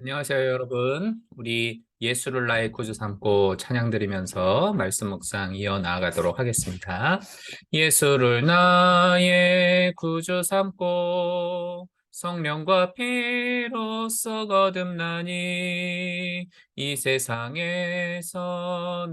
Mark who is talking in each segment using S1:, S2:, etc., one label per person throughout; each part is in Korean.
S1: 안녕하세요, 여러분. 우리 예수를 나의 구주 삼고 찬양 드리면서 말씀 묵상 이어나가도록 하겠습니다. 예수를 나의 구주 삼고 성령과 피로써 거듭나니 이 세상에서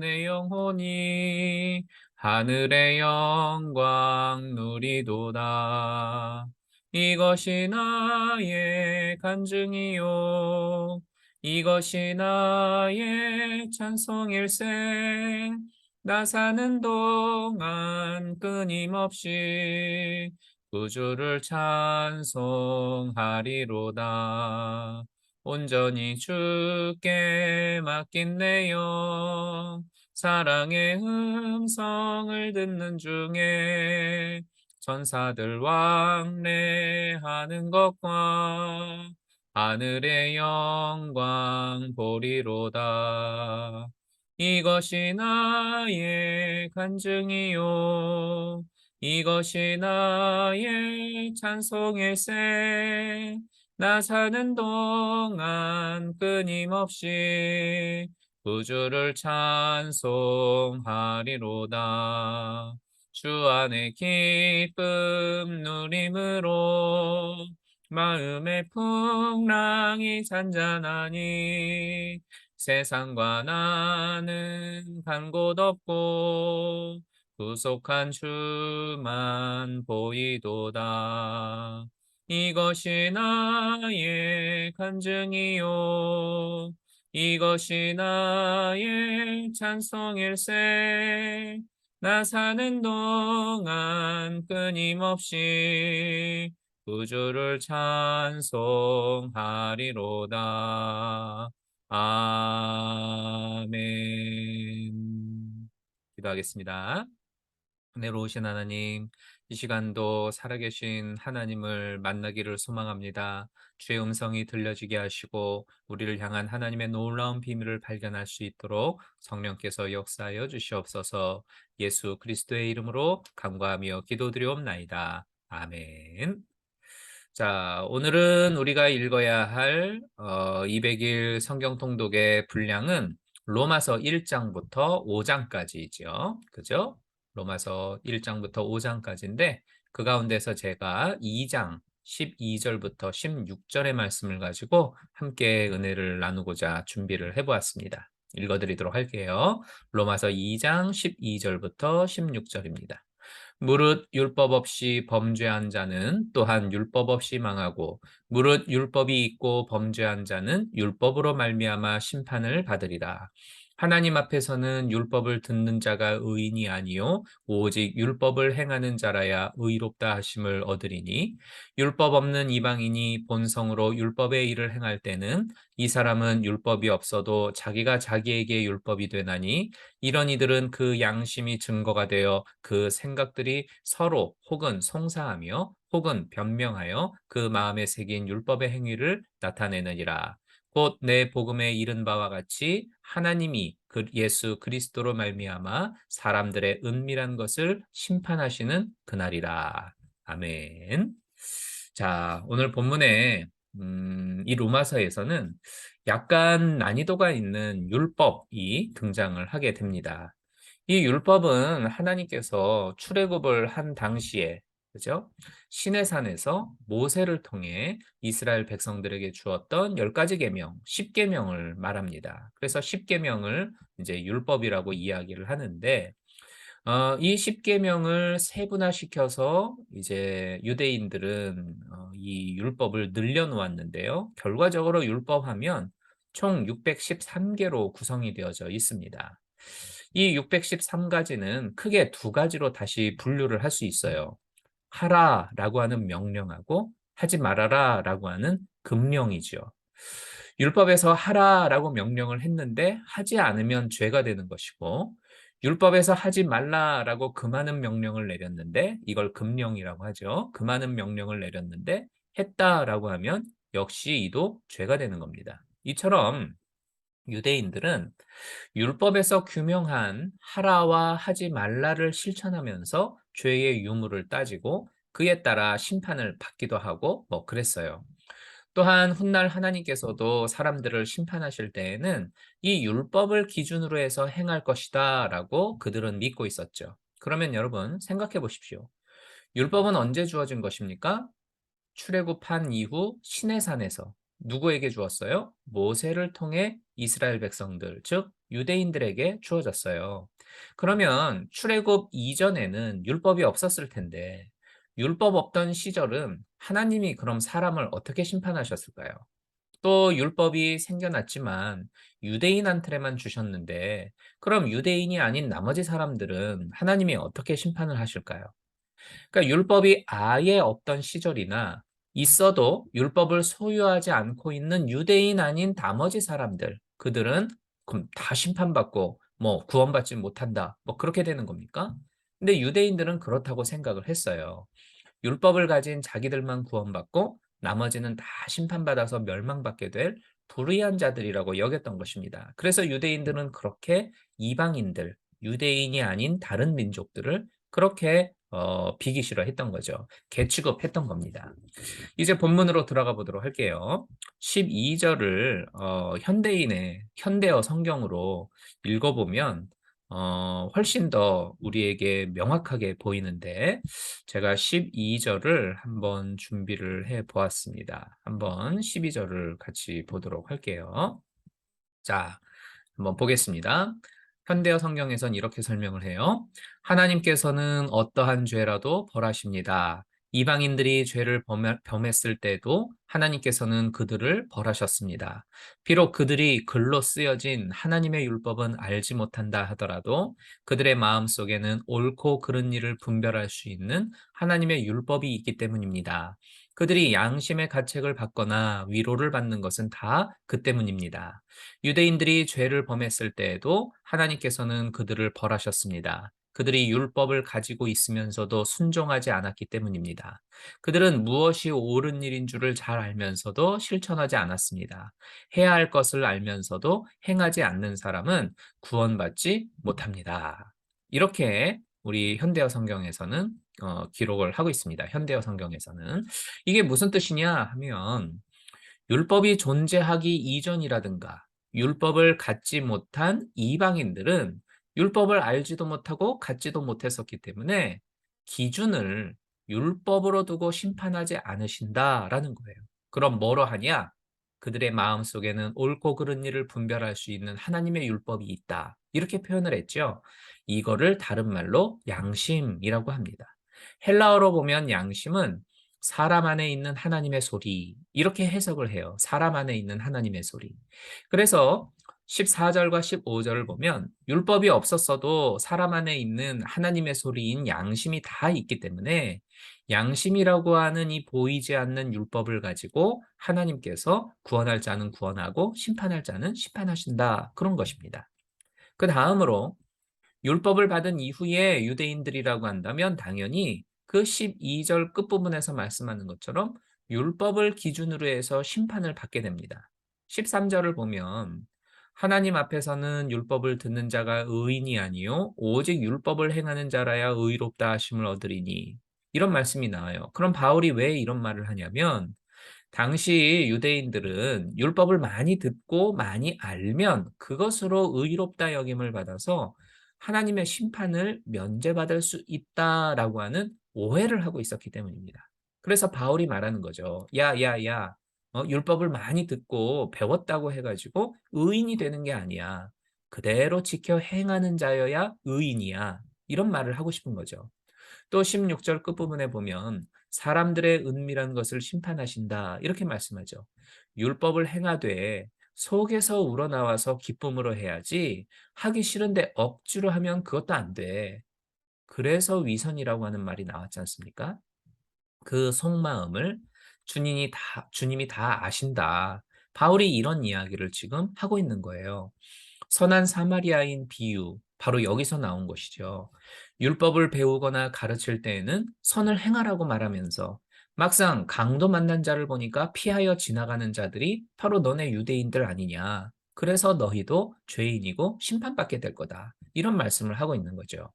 S1: 내 영혼이 하늘의 영광 누리도다. 이것이 나의 간증이요 이것이 나의 찬송일세. 나 사는 동안 끊임없이 구주를 찬송하리로다. 온전히 주께 맡긴 내 영, 사랑의 음성을 듣는 중에 천사들 왕래하는 것과 하늘의 영광 보리로다. 이것이 나의 간증이요 이것이 나의 찬송일세. 나 사는 동안 끊임없이 구주를 찬송하리로다. 주 안에 기쁨 누림으로 마음의 풍랑이 잔잔하니 세상과 나는 간 곳 없고 구속한 주만 보이도다. 이것이 나의 간증이요 이것이 나의 찬송일세. 나 사는 동안 끊임없이 구주를 찬송하리로다. 아멘. 기도하겠습니다. 은혜로우신 하나님, 이 시간도 살아계신 하나님을 만나기를 소망합니다. 주의 음성이 들려지게 하시고 우리를 향한 하나님의 놀라운 비밀을 발견할 수 있도록 성령께서 역사하여 주시옵소서. 예수 그리스도의 이름으로 간구하며 기도드리옵나이다. 아멘. 자, 오늘은 우리가 읽어야 할 200일 성경 통독의 분량은 로마서 1장부터 5장까지죠. 그죠? 로마서 1장부터 5장까지인데 그 가운데서 제가 2장 12절부터 16절의 말씀을 가지고 함께 은혜를 나누고자 준비를 해보았습니다. 읽어드리도록 할게요. 로마서 2장 12절부터 16절입니다. 무릇 율법 없이 범죄한 자는 또한 율법 없이 망하고 무릇 율법이 있고 범죄한 자는 율법으로 말미암아 심판을 받으리라. 하나님 앞에서는 율법을 듣는 자가 의인이 아니요 오직 율법을 행하는 자라야 의롭다 하심을 얻으리니 율법 없는 이방인이 본성으로 율법의 일을 행할 때는 이 사람은 율법이 없어도 자기가 자기에게 율법이 되나니 이런 이들은 그 양심이 증거가 되어 그 생각들이 서로 혹은 송사하며 혹은 변명하여 그 마음에 새긴 율법의 행위를 나타내느니라. 곧 내 복음에 이른 바와 같이 하나님이 예수 그리스도로 말미암아 사람들의 은밀한 것을 심판하시는 그날이라. 아멘. 자, 오늘 본문에 이 로마서에서는 약간 난이도가 있는 율법이 등장을 하게 됩니다. 이 율법은 하나님께서 출애굽을 한 당시에 그죠? 시내산에서 모세를 통해 이스라엘 백성들에게 주었던 10가지 계명, 10계명을 말합니다. 그래서 10계명을 이제 율법이라고 이야기를 하는데 이 10계명을 세분화시켜서 이제 유대인들은 이 율법을 늘려놓았는데요. 결과적으로 율법하면 총 613개로 구성이 되어져 있습니다. 이 613가지는 크게 두 가지로 다시 분류를 할 수 있어요. 하라라고 하는 명령하고 하지 말아라라고 하는 금령이죠. 율법에서 하라라고 명령을 했는데 하지 않으면 죄가 되는 것이고 율법에서 하지 말라라고 금하는 명령을 내렸는데 이걸 금령이라고 하죠. 금하는 명령을 내렸는데 했다라고 하면 역시 이도 죄가 되는 겁니다. 이처럼 유대인들은 율법에서 규명한 하라와 하지 말라를 실천하면서 죄의 유무를 따지고 그에 따라 심판을 받기도 하고 뭐 그랬어요. 또한 훗날 하나님께서도 사람들을 심판하실 때에는 이 율법을 기준으로 해서 행할 것이다 라고 그들은 믿고 있었죠. 그러면 여러분 생각해 보십시오. 율법은 언제 주어진 것입니까? 출애굽한 이후 시내산에서 누구에게 주었어요? 모세를 통해 이스라엘 백성들, 즉 유대인들에게 주어졌어요. 그러면 출애굽 이전에는 율법이 없었을 텐데 율법 없던 시절은 하나님이 그럼 사람을 어떻게 심판하셨을까요? 또 율법이 생겨났지만 유대인한테만 주셨는데 그럼 유대인이 아닌 나머지 사람들은 하나님이 어떻게 심판을 하실까요? 그러니까 율법이 아예 없던 시절이나 있어도 율법을 소유하지 않고 있는 유대인 아닌 나머지 사람들, 그들은 그럼 다 심판받고 뭐 구원받지 못한다. 뭐 그렇게 되는 겁니까? 근데 유대인들은 그렇다고 생각을 했어요. 율법을 가진 자기들만 구원받고 나머지는 다 심판받아서 멸망받게 될 불의한 자들이라고 여겼던 것입니다. 그래서 유대인들은 그렇게 이방인들, 유대인이 아닌 다른 민족들을 그렇게 비기 싫어했던 거죠. 개취급했던 겁니다. 이제 본문으로 들어가 보도록 할게요. 12절을 현대인의 현대어 성경으로 읽어보면 훨씬 더 우리에게 명확하게 보이는데 제가 12절을 한번 준비를 해 보았습니다. 한번 12절을 같이 보도록 할게요. 자, 한번 보겠습니다. 현대어 성경에선 이렇게 설명을 해요. 하나님께서는 어떠한 죄라도 벌하십니다. 이방인들이 죄를 범했을 때도 하나님께서는 그들을 벌하셨습니다. 비록 그들이 글로 쓰여진 하나님의 율법은 알지 못한다 하더라도 그들의 마음 속에는 옳고 그른 일을 분별할 수 있는 하나님의 율법이 있기 때문입니다. 그들이 양심의 가책을 받거나 위로를 받는 것은 다 그 때문입니다. 유대인들이 죄를 범했을 때에도 하나님께서는 그들을 벌하셨습니다. 그들이 율법을 가지고 있으면서도 순종하지 않았기 때문입니다. 그들은 무엇이 옳은 일인 줄을 잘 알면서도 실천하지 않았습니다. 해야 할 것을 알면서도 행하지 않는 사람은 구원받지 못합니다. 이렇게 우리 현대어 성경에서는 기록을 하고 있습니다. 현대어 성경에서는. 이게 무슨 뜻이냐 하면 율법이 존재하기 이전이라든가 율법을 갖지 못한 이방인들은 율법을 알지도 못하고 갖지도 못했었기 때문에 기준을 율법으로 두고 심판하지 않으신다라는 거예요. 그럼 뭐로 하냐? 그들의 마음속에는 옳고 그른 일을 분별할 수 있는 하나님의 율법이 있다. 이렇게 표현을 했죠. 이거를 다른 말로 양심이라고 합니다. 헬라어로 보면 양심은 사람 안에 있는 하나님의 소리 이렇게 해석을 해요. 사람 안에 있는 하나님의 소리. 그래서 14절과 15절을 보면 율법이 없었어도 사람 안에 있는 하나님의 소리인 양심이 다 있기 때문에 양심이라고 하는 이 보이지 않는 율법을 가지고 하나님께서 구원할 자는 구원하고 심판할 자는 심판하신다. 그런 것입니다. 그 다음으로 율법을 받은 이후에 유대인들이라고 한다면 당연히 그 12절 끝부분에서 말씀하는 것처럼 율법을 기준으로 해서 심판을 받게 됩니다. 13절을 보면 하나님 앞에서는 율법을 듣는 자가 의인이 아니요 오직 율법을 행하는 자라야 의롭다 하심을 얻으리니 이런 말씀이 나와요. 그럼 바울이 왜 이런 말을 하냐면 당시 유대인들은 율법을 많이 듣고 많이 알면 그것으로 의롭다 여김을 받아서 하나님의 심판을 면제받을 수 있다라고 하는 오해를 하고 있었기 때문입니다. 그래서 바울이 말하는 거죠. 야, 야, 야. 율법을 많이 듣고 배웠다고 해가지고 의인이 되는 게 아니야. 그대로 지켜 행하는 자여야 의인이야. 이런 말을 하고 싶은 거죠. 또 16절 끝부분에 보면 사람들의 은밀한 것을 심판하신다 이렇게 말씀하죠. 율법을 행하되 속에서 우러나와서 기쁨으로 해야지 하기 싫은데 억지로 하면 그것도 안 돼. 그래서 위선이라고 하는 말이 나왔지 않습니까? 그 속마음을 주님이 다 아신다. 바울이 이런 이야기를 지금 하고 있는 거예요. 선한 사마리아인 비유, 바로 여기서 나온 것이죠. 율법을 배우거나 가르칠 때에는 선을 행하라고 말하면서 막상 강도 만난 자를 보니까 피하여 지나가는 자들이 바로 너네 유대인들 아니냐. 그래서 너희도 죄인이고 심판받게 될 거다. 이런 말씀을 하고 있는 거죠.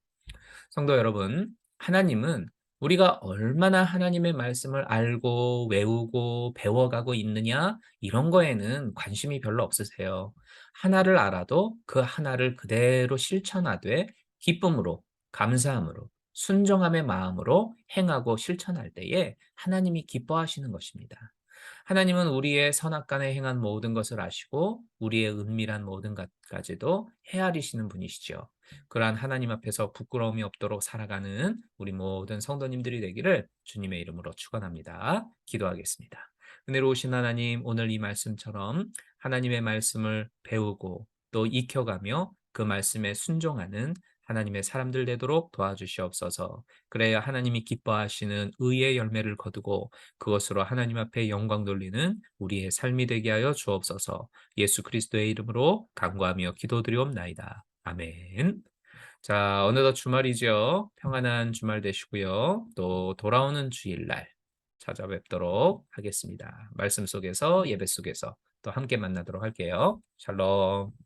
S1: 성도 여러분, 하나님은 우리가 얼마나 하나님의 말씀을 알고 외우고 배워가고 있느냐, 이런 거에는 관심이 별로 없으세요. 하나를 알아도 그 하나를 그대로 실천하되 기쁨으로, 감사함으로, 순종함의 마음으로 행하고 실천할 때에 하나님이 기뻐하시는 것입니다. 하나님은 우리의 선악간에 행한 모든 것을 아시고 우리의 은밀한 모든 것까지도 헤아리시는 분이시죠. 그러한 하나님 앞에서 부끄러움이 없도록 살아가는 우리 모든 성도님들이 되기를 주님의 이름으로 축원합니다. 기도하겠습니다. 은혜로우신 하나님, 오늘 이 말씀처럼 하나님의 말씀을 배우고 또 익혀가며 그 말씀에 순종하는 하나님의 사람들 되도록 도와주시옵소서. 그래야 하나님이 기뻐하시는 의의 열매를 거두고 그것으로 하나님 앞에 영광 돌리는 우리의 삶이 되게 하여 주옵소서. 예수 그리스도의 이름으로 간구하며 기도드리옵나이다. 아멘. 자, 어느덧 주말이죠. 평안한 주말 되시고요. 또 돌아오는 주일날 찾아뵙도록 하겠습니다. 말씀 속에서, 예배 속에서 또 함께 만나도록 할게요. 샬롬.